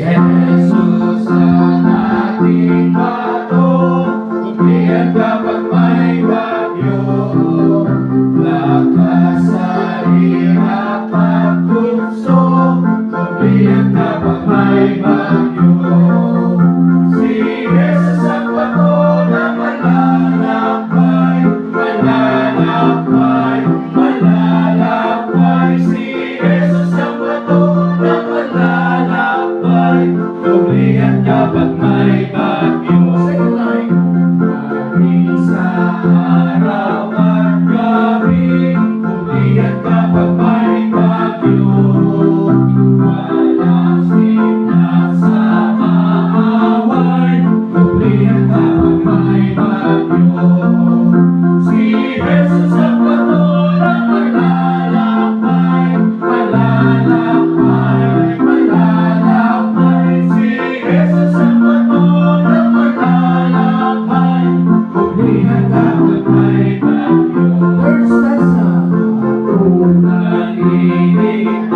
Jesus ang ating bato, kumpiyan kapag may bagyo. Lakas sa hirap at tukso, kumpiyan kapag may bagyo. Si Jesus ang bato na malalakbay, malalakbay, malalakbay. Si Jesus ang bato na malalakbay, kumpiyan kapag may bagyo. Maraming sa araw at gabi, kumpiyan kapag may bagyo. Malasig na sa maaway, kumpiyan kapag may bagyo. Si Jesus ang bato na malalakbay, malalakbay, malalakbay. Si Jesus ang bato na malalakbay, kumpiyan kapag may bagyo. First stanza. Nalilig